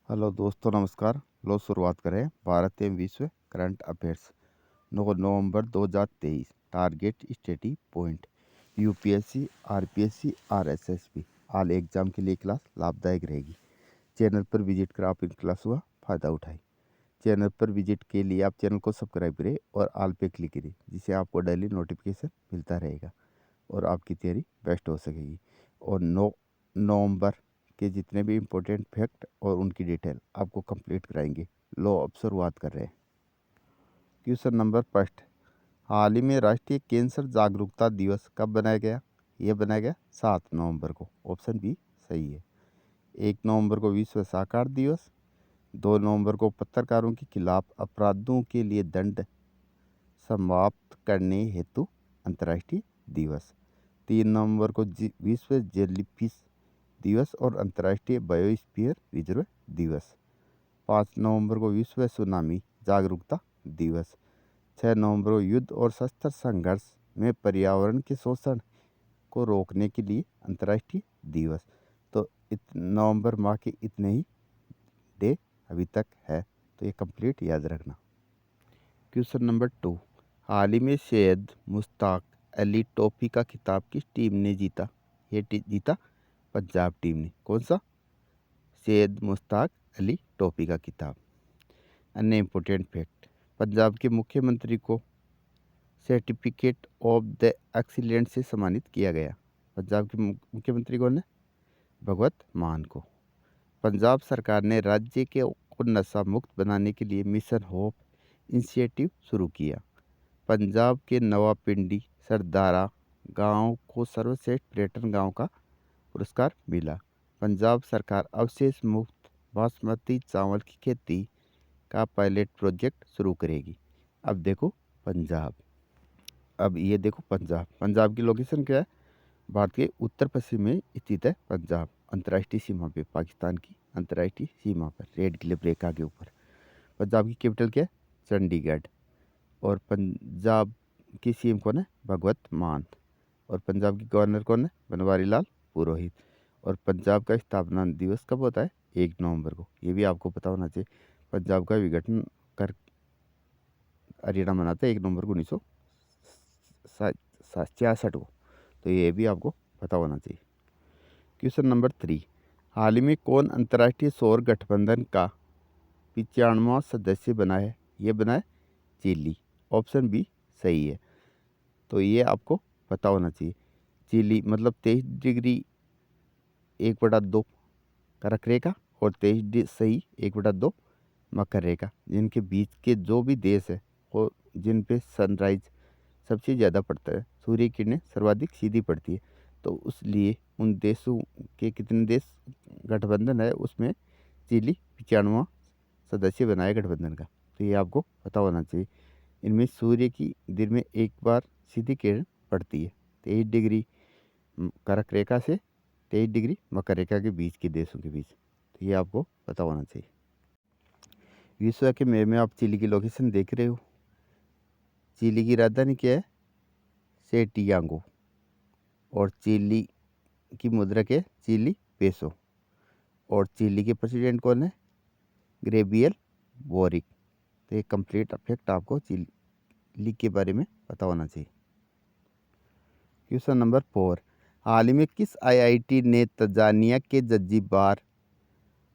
Hello दोस्तों, नमस्कार। लो शुरुआत करें भारत एवं विश्व करंट अफेयर्स 9 नवंबर 2023। Target study point UPSC, RPSC, RSSB all exam के लिए क्लास लाभदायक रहेगी। चैनल पर विजिट कर आप इन क्लास का फ़ायदा उठाएं। चैनल पर विजिट के लिए आप चैनल को सब्सक्राइब करें और ऑल पे क्लिक करें, जिससे आपको डेली नोटिफिकेशन मिलता रहेगा और आपकी तैयारी बेस्ट हो सकेगी। और 9 नवंबर के जितने भी इम्पोर्टेंट फैक्ट और उनकी डिटेल आपको कंप्लीट कराएंगे। लो अब शुरुआत कर रहे हैं। क्वेश्चन नंबर फर्स्ट, हाल ही में राष्ट्रीय कैंसर जागरूकता दिवस कब बनाया गया? यह बनाया गया 7 नवंबर को। ऑप्शन बी सही है। 1 नवंबर को विश्व साक्षरता दिवस, 2 नवंबर को पत्रकारों के खिलाफ अपराधों के लिए दंड समाप्त करने हेतु अंतर्राष्ट्रीय दिवस, 3 नवंबर को विश्व जेलीफिश दिवस और अंतर्राष्ट्रीय बायोस्फीयर रिजर्व दिवस, 5 नवंबर को विश्व सुनामी जागरूकता दिवस, 6 नवंबर को युद्ध और शस्त्र संघर्ष में पर्यावरण के शोषण को रोकने के लिए अंतर्राष्ट्रीय दिवस। तो नवंबर माह के इतने ही डे अभी तक है, तो ये कंप्लीट याद रखना। क्वेश्चन नंबर 2, हाल ही में सैयद मुश्ताक अली ट्रॉफी का खिताब किस टीम ने जीता? ये जीता पंजाब टीम ने। कौन सा? सैयद मुश्ताक अली ट्रॉफी का खिताब। अन्य इम्पोर्टेंट फैक्ट, पंजाब के मुख्यमंत्री को सर्टिफिकेट ऑफ द एक्सीलेंस से सम्मानित किया गया। पंजाब के मुख्यमंत्री कौन है? भगवत मान को। पंजाब सरकार ने राज्य को नशा मुक्त बनाने के लिए मिशन होप इनिशिएटिव शुरू किया। पंजाब के नवापिंडी सरदारा गांव को सर्वश्रेष्ठ पर्यटन गांव का पुरस्कार मिला। पंजाब सरकार अवशेष मुक्त बासमती चावल की खेती का पायलट प्रोजेक्ट शुरू करेगी। अब देखो पंजाब, अब ये देखो पंजाब की लोकेशन क्या है? भारत के उत्तर पश्चिम में स्थित है पंजाब, अंतर्राष्ट्रीय सीमा पे, पाकिस्तान की अंतर्राष्ट्रीय सीमा पर, रेड क्लिफ रेखा के ऊपर। पंजाब की कैपिटल क्या है? चंडीगढ़। और पंजाब की सीएम कौन है? भगवत मान। और पंजाब की गवर्नर कौन है? बनवारी लाल पुरोहित। और पंजाब का स्थापना दिवस कब होता है? 1 नवंबर को। ये भी आपको पता होना चाहिए। पंजाब का विघटन कर हरियाणा मनाता है 1 नवंबर को 1966 को। तो ये भी आपको पता होना चाहिए। क्वेश्चन नंबर 3, हाल ही में कौन अंतर्राष्ट्रीय सौर गठबंधन का 95वां सदस्य बना है? ये बना है चिली। ऑप्शन बी सही है। तो ये आपको पता होना चाहिए। चिली मतलब 23 डिग्री 1/2 कर्क रेखा और 23 सही 1/2 मकर रेखा, जिनके बीच के जो भी देश है वो जिन पे सनराइज सबसे ज़्यादा पड़ता है, सूर्य किरणें सर्वाधिक सीधी पड़ती है, तो उसलिए उन देशों के कितने देश गठबंधन है, उसमें चिली 95वां सदस्य बनाया गठबंधन का। तो ये आपको पता होना चाहिए। इनमें सूर्य की दिन में एक बार सीधी किरण पड़ती है 23 डिग्री कर्क रेखा से 23 डिग्री मकर रेखा के बीच के देशों के बीच। तो ये आपको पता होना चाहिए। विश्व के मैप में आप चिली की लोकेशन देख रहे हो। चिली की राजधानी क्या है? सेटियांगो। और चिली की मुद्रा क्या है? Chile peso. और चिली के प्रेसिडेंट कौन है? Gabriel Boric. तो ये कंप्लीट फैक्ट आपको चिली के बारे में पता होना चाहिए। क्वेश्चन नंबर 4, हाल ही में किस आईआईटी ने तंजानिया के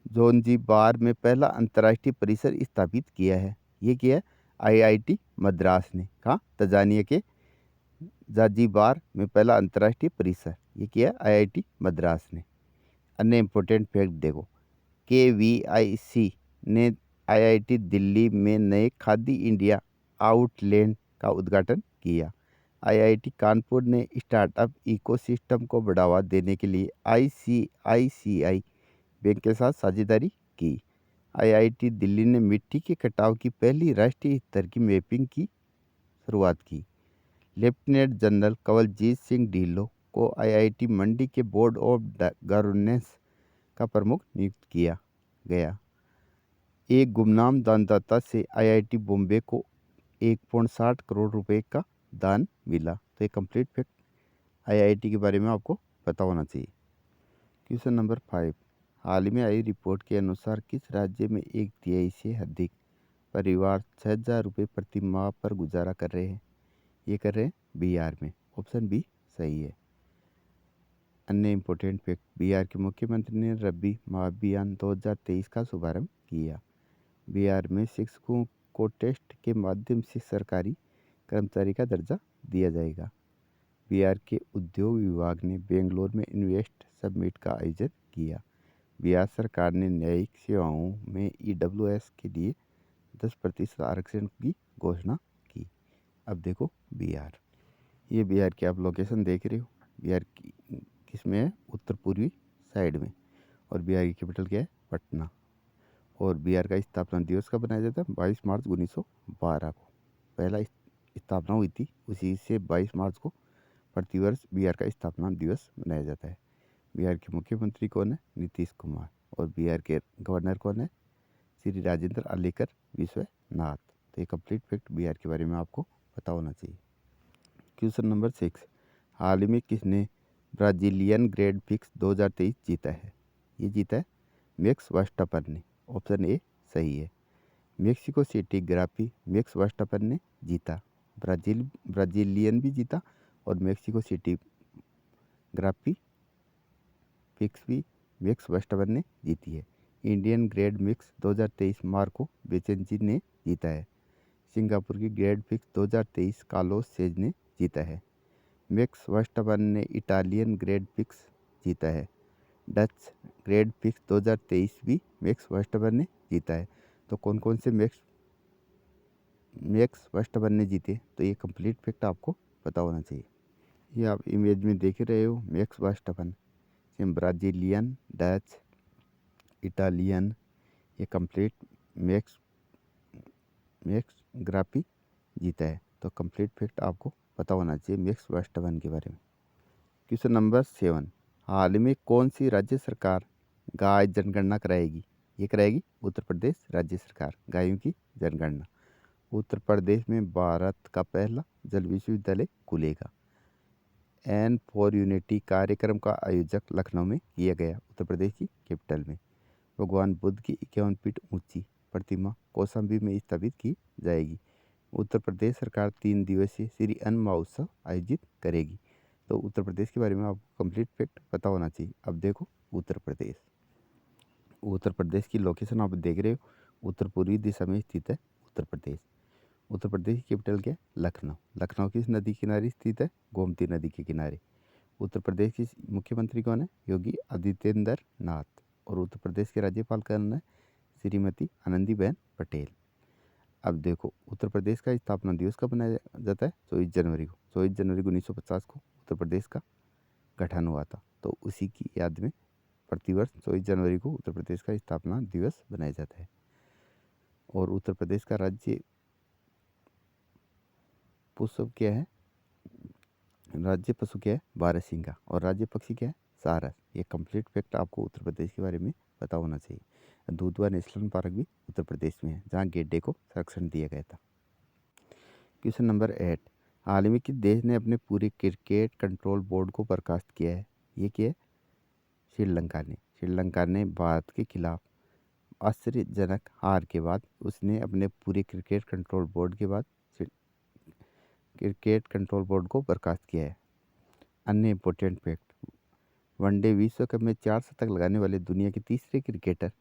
जोंजीबार में पहला अंतर्राष्ट्रीय परिसर स्थापित किया है? ये किया है आईआईटी मद्रास ने। कहाँ? तंजानिया के जांजीबार में पहला अंतर्राष्ट्रीय परिसर ये किया है आईआईटी मद्रास ने। अन्य इम्पोर्टेंट फैक्ट देखो, केवीआईसी ने आईआईटी दिल्ली में नए खादी इंडिया आउटलेट का उद्घाटन किया। आईआईटी कानपुर ने स्टार्टअप इकोसिस्टम को बढ़ावा देने के लिए आईसीआईसीआई बैंक के साथ साझेदारी की। आईआईटी दिल्ली ने मिट्टी के कटाव की पहली राष्ट्रीय स्तर की मैपिंग की शुरुआत की। लेफ्टिनेंट जनरल कंवलजीत सिंह ढिल्लों को आईआईटी मंडी के बोर्ड ऑफ गवर्नेंस का प्रमुख नियुक्त किया गया। एक गुमनाम दानदाता से आईआईटी बॉम्बे को 1.60 करोड़ रुपए का दान मिला। तो ये कंप्लीट फैक्ट आईआईटी के बारे में आपको पता होना चाहिए। क्वेश्चन नंबर 5, हाल ही में आई रिपोर्ट के अनुसार किस राज्य में 1/3 से अधिक परिवार 6,000 रुपये प्रति माह पर गुजारा कर रहे हैं? ये कर रहे हैं बिहार में। ऑप्शन बी सही है। अन्य इम्पोर्टेंट फैक्ट, बिहार के मुख्यमंत्री ने रबी महाअभियान 2023 का शुभारंभ किया। बिहार में शिक्षकों को टेस्ट के माध्यम से सरकारी कर्मचारी का दर्जा दिया जाएगा। बिहार के उद्योग विभाग ने बेंगलोर में इन्वेस्ट समिट का आयोजन किया। बिहार सरकार ने न्यायिक सेवाओं में ईडब्ल्यूएस के लिए 10% आरक्षण की घोषणा की। अब देखो बिहार, ये बिहार की आप लोकेशन देख रहे हो। बिहार की किस में है? उत्तर पूर्वी साइड में। और बिहार की कैपिटल क्या है? पटना। और बिहार का स्थापना दिवस कब बनाया जाता है? 22 मार्च 1912 को पहला स्थापना हुई थी। उसी से 22 मार्च को प्रतिवर्ष बिहार का स्थापना दिवस मनाया जाता है। बिहार के मुख्यमंत्री कौन है? नीतीश कुमार। और बिहार के गवर्नर कौन है? श्री राजेंद्र आलेकर विश्वनाथ। तो ये कंप्लीट फैक्ट बिहार के बारे में आपको पता होना चाहिए। क्वेश्चन नंबर 6, हाल ही में किसने ब्राजीलियन ग्रैंड प्रिक्स 2023 जीता है? ये जीता है मैक्स वर्स्टापन ने। ऑप्शन ए सही है। मेक्सिको सिटी ग्रापी मैक्स वर्स्टापन ने जीता। ब्राजीलियन भी जीता और मेक्सिको सिटी ग्रापी फिक्स भी मैक्स वर्स्टापन ने जीती है। इंडियन ग्रैंड मिक्स 2023 मार्को बेचेंजी ने जीता है। सिंगापुर की ग्रैंड फिक्स 2023 कार्लोस सेज ने जीता है। मैक्स वर्स्टापन ने इटालियन ग्रैंड फिक्स जीता है। डच ग्रैंड फिक्स 2023 भी मैक्स वर्स्टापन ने जीता है। तो कौन कौन से मैक्स वर्स्टापन ने जीते? तो ये कंप्लीट फैक्ट आपको पता होना चाहिए। ये आप इमेज में देख रहे हो max Verstappen, Brazilian, Dutch, Italian, ये कंप्लीट मैक्स ग्रापी जीता है। तो कंप्लीट फैक्ट आपको पता होना चाहिए मैक्स वर्स्टापन के बारे में। क्वेश्चन नंबर 7, हाल में कौन सी राज्य सरकार गाय जनगणना कराएगी? ये कराएगी उत्तर प्रदेश राज्य सरकार, गायों की जनगणना। उत्तर प्रदेश में भारत का पहला जल विश्वविद्यालय खुलेगा। एन फॉर यूनिटी कार्यक्रम का आयोजक लखनऊ में किया गया, उत्तर प्रदेश की कैपिटल में। भगवान बुद्ध की 51 फीट ऊंची प्रतिमा कौशाम्बी में स्थापित की जाएगी। उत्तर प्रदेश सरकार 3 दिवसीय श्री अन्न महोत्सव आयोजित करेगी। तो उत्तर प्रदेश के बारे में आपको कंप्लीट फैक्ट पता होना चाहिए। अब देखो उत्तर प्रदेश की लोकेशन आप देख रहे हो, उत्तर पूर्वी दिशा में स्थित है उत्तर प्रदेश। उत्तर प्रदेश की कैपिटल क्या है? लखनऊ। लखनऊ किस नदी किनारे स्थित है? गोमती नदी के किनारे। उत्तर प्रदेश की मुख्यमंत्री कौन है? योगी आदित्येंद्र नाथ। और उत्तर प्रदेश के राज्यपाल कौन है? श्रीमती आनंदीबेन पटेल। अब देखो उत्तर प्रदेश का स्थापना दिवस कब मनाया जाता है? 24 जनवरी को। 24 जनवरी 1950 को उत्तर प्रदेश का गठन हुआ था। तो उसी की याद में प्रतिवर्ष 24 जनवरी को उत्तर प्रदेश का स्थापना दिवस मनाया जाता है। और उत्तर प्रदेश का राज्य पशु क्या है? राज्य पशु क्या है? बारहसिंगा। और राज्य पक्षी क्या है? सारस। ये कंप्लीट फैक्ट आपको उत्तर प्रदेश के बारे में पता होना चाहिए। दुधवा नेशनल पार्क भी उत्तर प्रदेश में है, जहाँ गेंडे को संरक्षण दिया गया था। क्वेश्चन नंबर 8, हाल ही में किस देश ने अपने पूरे क्रिकेट कंट्रोल बोर्ड को बर्खास्त किया है? ये क्या है? श्रीलंका ने। श्रीलंका ने भारत के खिलाफ आश्चर्यजनक हार के बाद उसने अपने पूरे क्रिकेट कंट्रोल बोर्ड को बर्खास्त किया है। अन्य इम्पोर्टेंट फैक्ट, वनडे विश्व कप में 4 शतक लगाने वाले दुनिया के तीसरे क्रिकेटर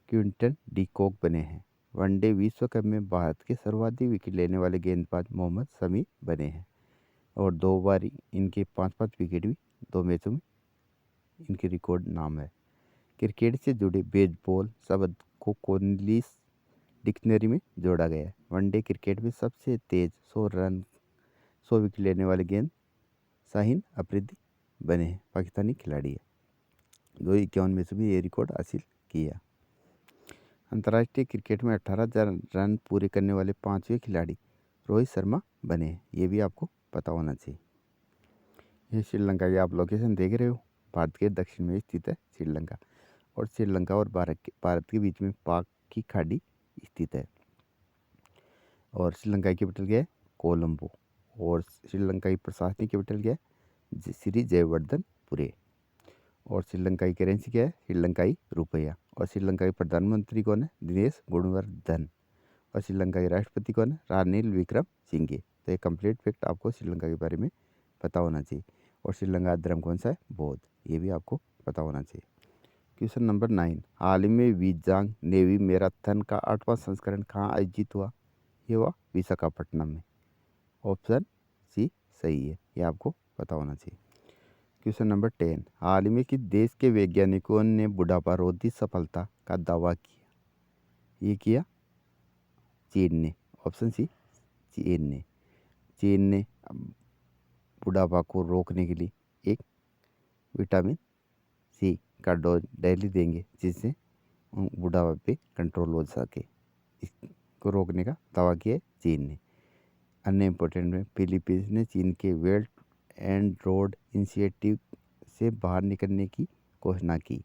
क्विंटन डी कॉक बने हैं। वनडे विश्व कप में भारत के सर्वाधिक विकेट लेने वाले गेंदबाज मोहम्मद शमी बने हैं। और 2 बार इनके 5-5 विकेट भी 2 मैचों में इनके रिकॉर्ड नाम है। क्रिकेट से जुड़े बेसबॉल शब्द को कॉलिन्स डिक्शनरी में जोड़ा गया है। वनडे क्रिकेट में सबसे तेज 100 विकेट लेने वाले गेंद शाहीन अफरीदी बने हैं, पाकिस्तानी खिलाड़ी है। 251 मैचों में ये रिकॉर्ड हासिल किया। अंतर्राष्ट्रीय क्रिकेट में 18,000 रन पूरे करने वाले 5वें खिलाड़ी रोहित शर्मा बने हैं। ये भी आपको पता होना चाहिए। ये श्रीलंका की आप लोकेशन देख रहे हो, भारत के दक्षिण में स्थित है श्रीलंका। और श्रीलंका और भारत के बीच में पाक की खाड़ी स्थित है। और श्रीलंका की कैपिटल क्या है? कोलंबो। और श्रीलंका की प्रशासनिक कैपिटल क्या है? श्री जयवर्धनपुरे। और श्रीलंका की करेंसी क्या है? श्रीलंकाई रुपया। और श्रीलंका के प्रधानमंत्री कौन है? दिनेश गुणवर्धन। और श्रीलंका के राष्ट्रपति कौन है? रानिल विक्रमसिंघे। तो एक कंप्लीट फैक्ट आपको श्रीलंका के बारे में पता होना चाहिए। और श्रीलंका का धर्म कौन सा है? बौद्ध। ये भी आपको पता होना चाहिए। क्वेश्चन नंबर 9, हाल ही में विजांग नेवी मैराथन का 8वां संस्करण कहाँ आयोजित हुआ? ये हुआ विशाखापट्टनम में। ऑप्शन सी सही है, ये आपको पता होना चाहिए। क्वेश्चन नंबर 10, हाल ही में किस देश के वैज्ञानिकों ने बुढ़ापा रोधी सफलता का दावा किया? ये किया चीन ने। ऑप्शन सी चीन ने। चीन ने बुढ़ापा को रोकने के लिए एक विटामिन सी का डोज डेली देंगे, जिससे बुढ़ापा पे कंट्रोल हो सके। इसको रोकने का दावा किया है चीन ने। अन्य इम्पोर्टेंट में फिलीपींस ने चीन के बेल्ट एंड रोड इनिशिएटिव से बाहर निकलने की घोषणा की।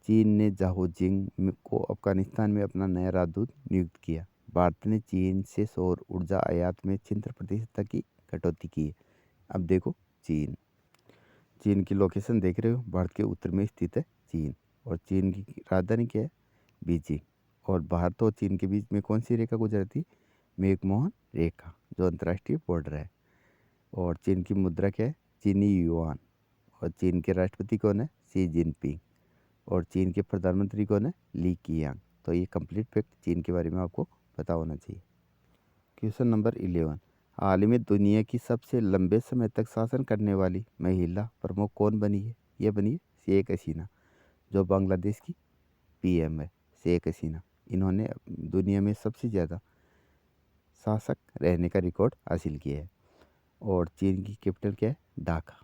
चीन ने झाओ जिंग को अफगानिस्तान में अपना नया राजदूत नियुक्त किया। भारत ने चीन से सौर ऊर्जा आयात में 76% तक की कटौती की है। अब देखो चीन की लोकेशन देख रहे हो, भारत के उत्तर में स्थित है चीन। और चीन की राजधानी क्या है? बीजिंग। और भारत और चीन के बीच में कौन सी रेखा गुजरती? मैकमोहन रेखा, जो अंतर्राष्ट्रीय बॉर्डर है। और चीन की मुद्रा क्या है? चीनी युआन। और चीन के राष्ट्रपति कौन है? Xi Jinping. और चीन के प्रधानमंत्री कौन है? ली कीयांग। तो ये कंप्लीट फैक्ट चीन के बारे में आपको पता होना चाहिए। क्वेश्चन नंबर 11, हाल ही में दुनिया की सबसे लंबे समय तक शासन करने वाली महिला प्रमुख कौन बनी है? ये बनी है शेख हसीना, जो बांग्लादेश की पीएम है। शेख हसीना, इन्होंने दुनिया में सबसे ज़्यादा शासक रहने का रिकॉर्ड हासिल किया है। और चीन की कैपिटल क्या है? ढाका।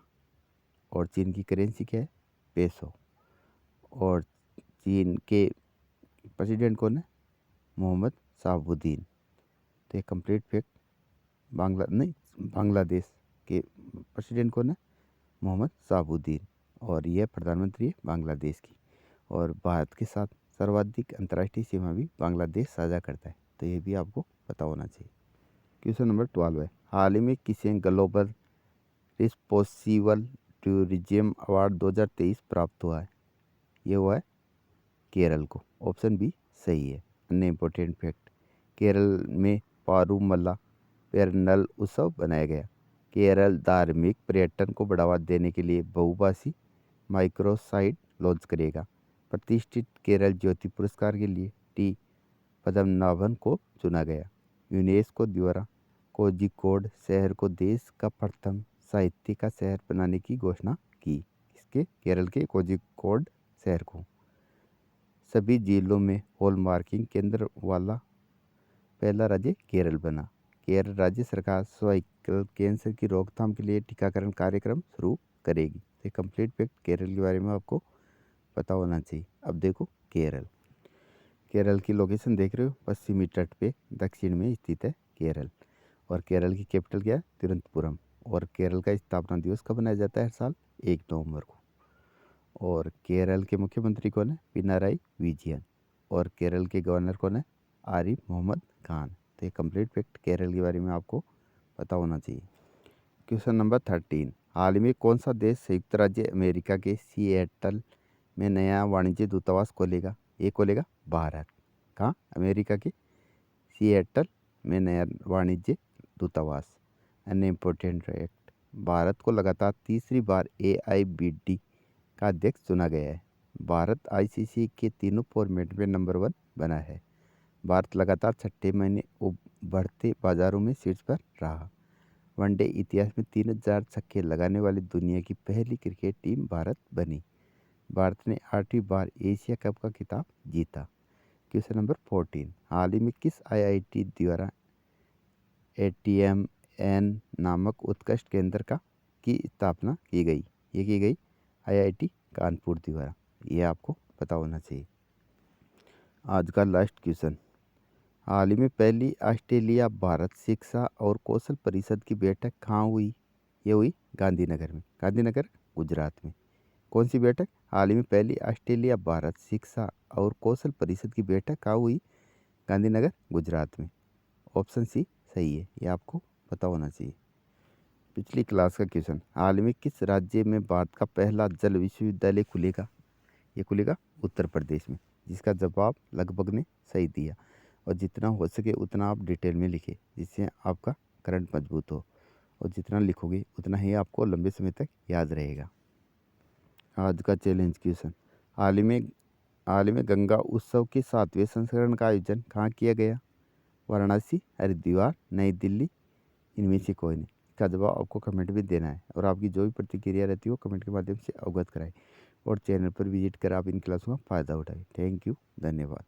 और चीन की करेंसी क्या है? पेसो। और चीन के प्रेसिडेंट कौन है? मोहम्मद शहाबुद्दीन। तो ये कंप्लीट फैक्ट बांग्लादेश के प्रेसिडेंट कौन है? मोहम्मद शहाबुद्दीन। और यह प्रधानमंत्री है बांग्लादेश की। और भारत के साथ सर्वाधिक अंतर्राष्ट्रीय सीमा भी बांग्लादेश साझा करता है। तो ये भी आपको पता होना चाहिए। क्वेश्चन नंबर 12 है, हाल ही में किसे ग्लोबल रिस्पोंसिबल टूरिज्म अवार्ड 2023 प्राप्त हुआ है? ये हुआ है केरल को। ऑप्शन बी सही है। अन्य इम्पोर्टेंट फैक्ट, केरल में पारूमल्ला पेरनल उत्सव बनाया गया। केरल धार्मिक पर्यटन को बढ़ावा देने के लिए बहुभाषी माइक्रो साइट लॉन्च करेगा। प्रतिष्ठित केरल ज्योति पुरस्कार के लिए टी पद्मनाभन को चुना गया। यूनेस्को द्वारा कोझिकोड शहर को देश का प्रथम साहित्य का शहर बनाने की घोषणा की। इसके केरल के कोझिकोड शहर को। सभी जिलों में हॉलमार्किंग केंद्र वाला पहला राज्य केरल बना। केरल राज्य सरकार सर्वाइकल कैंसर की रोकथाम के लिए टीकाकरण कार्यक्रम शुरू करेगी। तो कंप्लीट फैक्ट केरल के बारे में आपको पता होना चाहिए। अब देखो केरल की लोकेशन देख रहे हो, पश्चिमी तट पे दक्षिण में स्थित है केरल। और केरल की कैपिटल क्या है? तिरुवनंतपुरम। और केरल का स्थापना दिवस कब मनाया जाता है? हर साल 1 नवंबर को। और केरल के मुख्यमंत्री कौन है? पिनाराई विजयन। और केरल के गवर्नर कौन है? आरिफ मोहम्मद खान। तो ये कंप्लीट फैक्ट केरल के बारे में आपको पता होना चाहिए। क्वेश्चन नंबर 13, हाल ही में कौन सा देश संयुक्त राज्य अमेरिका के सिएटल में नया वाणिज्य दूतावास खोलेगा? ये खोलेगा भारत। कहाँ? अमेरिका के सिएटल में नया वाणिज्य दूतावास। अन्य इम्पोर्टेंट फैक्ट, भारत को लगातार तीसरी बार AIBD का अध्यक्ष चुना गया है। भारत ICC के तीनों फॉर्मेट में नंबर 1 बना है। भारत लगातार छठे महीने उभरते बाजारों में शीर्ष पर रहा। वनडे इतिहास में 3000 छक्के लगाने वाली दुनिया की पहली क्रिकेट टीम भारत बनी। भारत ने 8वीं बार एशिया कप का खिताब जीता। क्वेश्चन नंबर 14, हाल ही में किस IIT द्वारा ATMN नामक उत्कृष्ट केंद्र की स्थापना की गई? ये की गई IIT कानपुर द्वारा। ये आपको पता होना चाहिए। आज का लास्ट क्वेश्चन, हाल ही में पहली ऑस्ट्रेलिया भारत शिक्षा और कौशल परिषद की बैठक कहाँ हुई? ये हुई गांधीनगर में। गांधीनगर गुजरात में। कौन सी बैठक? हाल ही में पहली ऑस्ट्रेलिया भारत शिक्षा और कौशल परिषद की बैठक कहाँ हुई? गांधीनगर गुजरात में। ऑप्शन सी सही है, ये आपको पता होना चाहिए। पिछली क्लास का क्वेश्चन, हाल में किस राज्य में भारत का पहला जल विश्वविद्यालय खुलेगा? ये खुलेगा उत्तर प्रदेश में, जिसका जवाब लगभग ने सही दिया। और जितना हो सके उतना आप डिटेल में लिखें, जिससे आपका करंट मजबूत हो, और जितना लिखोगे उतना ही आपको लंबे समय तक याद रहेगा। आज का चैलेंज क्वेश्चन, हाल में गंगा उत्सव के 7वें संस्करण का आयोजन कहाँ किया गया? वाराणसी, हरिद्वार, नई दिल्ली, इनमें से कोई नहीं। इसका जवाब आपको कमेंट में देना है, और आपकी जो भी प्रतिक्रिया रहती है वो कमेंट के माध्यम से अवगत कराएं, और चैनल पर विजिट कर आप इन क्लासों का फ़ायदा उठाएं। थैंक यू, धन्यवाद।